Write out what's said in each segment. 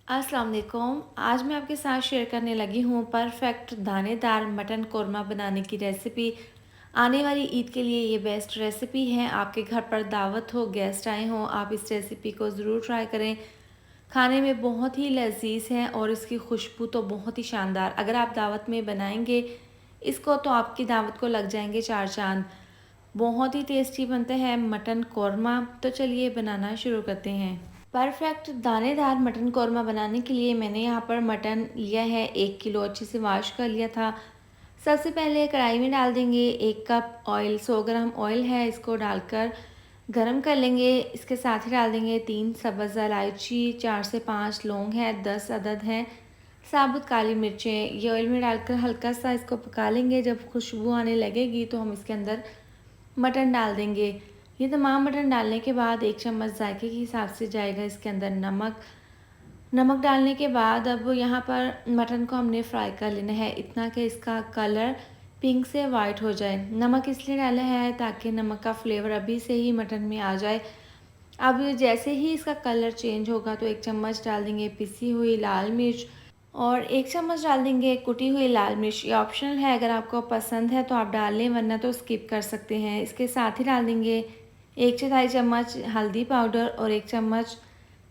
अस्सलाम वालेकुम। आज मैं आपके साथ शेयर करने लगी हूँ परफेक्ट दानेदार मटन कोरमा बनाने की रेसिपी। आने वाली ईद के लिए ये बेस्ट रेसिपी है। आपके घर पर दावत हो, गेस्ट आए हों, आप इस रेसिपी को ज़रूर ट्राई करें। खाने में बहुत ही लजीज है और इसकी खुशबू तो बहुत ही शानदार। अगर आप दावत में बनाएंगे इसको तो आपकी दावत को लग जाएंगे चार चांद। बहुत ही टेस्टी बनता है मटन कोरमा। तो चलिए बनाना शुरू करते हैं। परफेक्ट दानेदार मटन कोरमा बनाने के लिए मैंने यहाँ पर मटन लिया है 1 किलो, अच्छे से वॉश कर लिया था। सबसे पहले कढ़ाई में डाल देंगे 1 कप ऑयल। 100 ग्राम ऑयल है, इसको डालकर गरम कर लेंगे। इसके साथ ही डाल देंगे 3 सब्ज़ इलायची, 4 से 5 लौंग है, 10 अदद हैं साबुत काली मिर्चें। ये ऑयल में डालकर हल्का सा इसको पका लेंगे। जब खुशबू आने लगेगी तो हम इसके अंदर मटन डाल देंगे। ये तमाम मटन डालने के बाद 1 चम्मच जायके के हिसाब से जाएगा इसके अंदर नमक डालने के बाद अब यहाँ पर मटन को हमने फ्राई कर लेना है, इतना कि इसका कलर पिंक से वाइट हो जाए। नमक इसलिए डाला है ताकि नमक का फ्लेवर अभी से ही मटन में आ जाए। अब जैसे ही इसका कलर चेंज होगा तो 1 चम्मच डाल देंगे पिसी हुई लाल मिर्च और 1 चम्मच डाल देंगे कुटी हुई लाल मिर्च। ये ऑप्शनल है, अगर आपको पसंद है तो आप डाल लें, वरना तो स्किप कर सकते हैं। इसके साथ ही डाल देंगे 1 चौथाई चम्मच हल्दी पाउडर और 1 चम्मच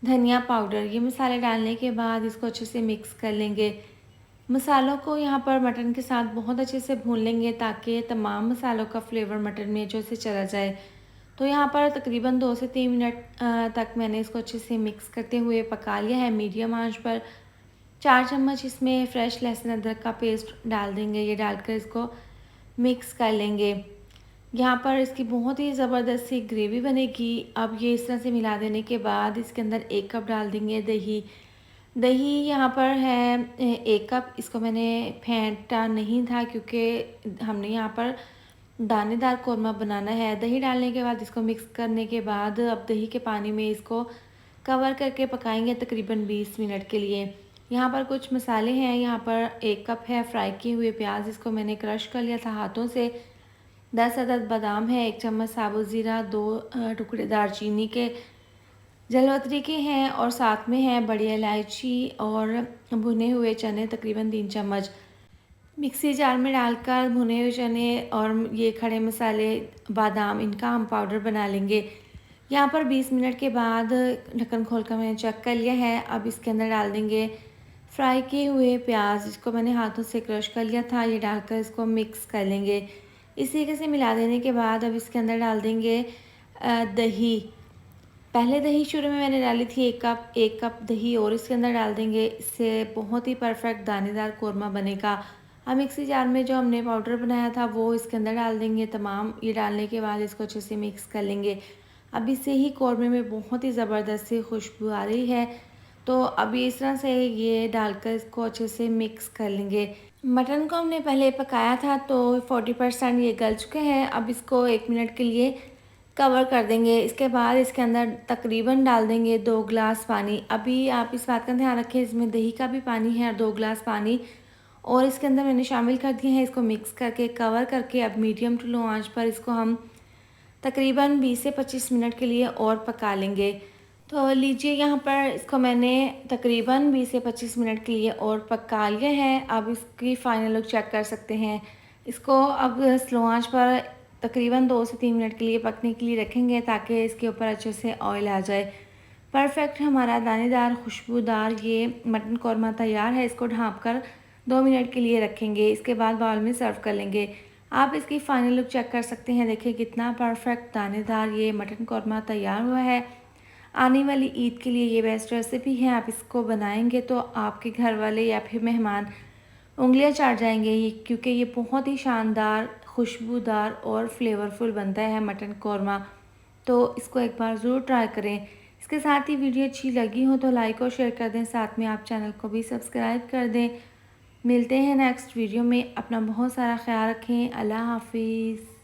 धनिया पाउडर। ये मसाले डालने के बाद इसको अच्छे से मिक्स कर लेंगे। मसालों को यहाँ पर मटन के साथ बहुत अच्छे से भून लेंगे ताकि तमाम मसालों का फ्लेवर मटन में जो से चला जाए। तो यहाँ पर तकरीबन 2 से 3 मिनट तक मैंने इसको अच्छे से मिक्स करते हुए पका लिया है मीडियम आंच पर। 4 चम्मच इसमें फ्रेश लहसुन अदरक का पेस्ट डाल देंगे। ये डालकर इसको मिक्स कर लेंगे। यहाँ पर इसकी बहुत ही ज़बरदस्त सी ग्रेवी बनेगी। अब ये इस तरह से मिला देने के बाद इसके अंदर 1 कप डाल देंगे दही। दही यहाँ पर है 1 कप। इसको मैंने फेंटा नहीं था क्योंकि हमने यहाँ पर दानेदार कोरमा बनाना है। दही डालने के बाद इसको मिक्स करने के बाद अब दही के पानी में इसको कवर करके पकाएंगे तकरीबन 20 मिनट के लिए। यहाँ पर कुछ मसाले हैं। यहाँ पर 1 कप है फ्राई किए हुए प्याज, इसको मैंने क्रश कर लिया था हाथों से। 10 अदद बादाम है, 1 चम्मच साबुत ज़ीरा, 2 टुकड़े दालचीनी के जलवतरी के हैं और साथ में है बड़ी इलायची और भुने हुए चने तकरीबन 3 चम्मच। मिक्सी जार में डालकर भुने हुए चने और ये खड़े मसाले बादाम, इनका हम पाउडर बना लेंगे। यहाँ पर 20 मिनट के बाद ढक्कन खोलकर मैंने चेक कर लिया है। अब इसके अंदर डाल देंगे फ्राई किए हुए प्याज, जिसको मैंने हाथों से क्रश कर लिया था। ये डालकर इसको मिक्स कर लेंगे। इस तरीके से मिला देने के बाद अब इसके अंदर डाल देंगे दही। पहले दही शुरू में मैंने डाली थी 1 कप दही और इसके अंदर डाल देंगे। इससे बहुत ही परफेक्ट दानेदार कोरमा बनेगा। अब मिक्सी जार में जो हमने पाउडर बनाया था वो इसके अंदर डाल देंगे तमाम। ये डालने के बाद इसको अच्छे से मिक्स कर लेंगे। अब इससे ही कोरमे में बहुत ही ज़बरदस्त सी खुशबू आ रही है। तो अभी इस तरह से ये डालकर इसको अच्छे से मिक्स कर लेंगे। मटन को हमने पहले पकाया था तो 40% ये गल चुके हैं। अब इसको 1 मिनट के लिए कवर कर देंगे। इसके बाद इसके अंदर तकरीबन डाल देंगे 2 गिलास पानी। अभी आप इस बात का ध्यान रखें, इसमें दही का भी पानी है और 2 गिलास पानी और इसके अंदर मैंने शामिल कर दिए हैं। इसको मिक्स करके कवर करके अब मीडियम टू लो आंच पर इसको हम तकरीबन 20 से 25 मिनट के लिए और पका लेंगे। तो लीजिए, यहाँ पर इसको मैंने तकरीबन 20 से 25 मिनट के लिए और पका लिया है। अब इसकी फ़ाइनल लुक चेक कर सकते हैं। इसको अब स्लो आंच पर तकरीबन 2 से 3 मिनट के लिए पकने के लिए रखेंगे ताकि इसके ऊपर अच्छे से ऑयल आ जाए। परफेक्ट हमारा दानेदार खुशबूदार ये मटन कौरमा तैयार है। इसको ढाँप कर 2 मिनट के लिए रखेंगे। इसके बाद बाउल में सर्व कर लेंगे। आप इसकी फ़ाइनल लुक चेक कर सकते हैं। देखिए कितना परफेक्ट दानेदार ये मटन कौरमा तैयार हुआ है। आने वाली ईद के लिए ये बेस्ट रेसिपी है। आप इसको बनाएंगे तो आपके घर वाले या फिर मेहमान उंगलियां चाट जाएंगे ये, क्योंकि ये बहुत ही शानदार, खुशबूदार और फ्लेवरफुल बनता है मटन कौरमा। तो इसको एक बार ज़रूर ट्राई करें। इसके साथ ही वीडियो अच्छी लगी हो तो लाइक और शेयर कर दें, साथ में आप चैनल को भी सब्सक्राइब कर दें। मिलते हैं नेक्स्ट वीडियो में। अपना बहुत सारा ख्याल रखें। अल्लाह हाफिज़।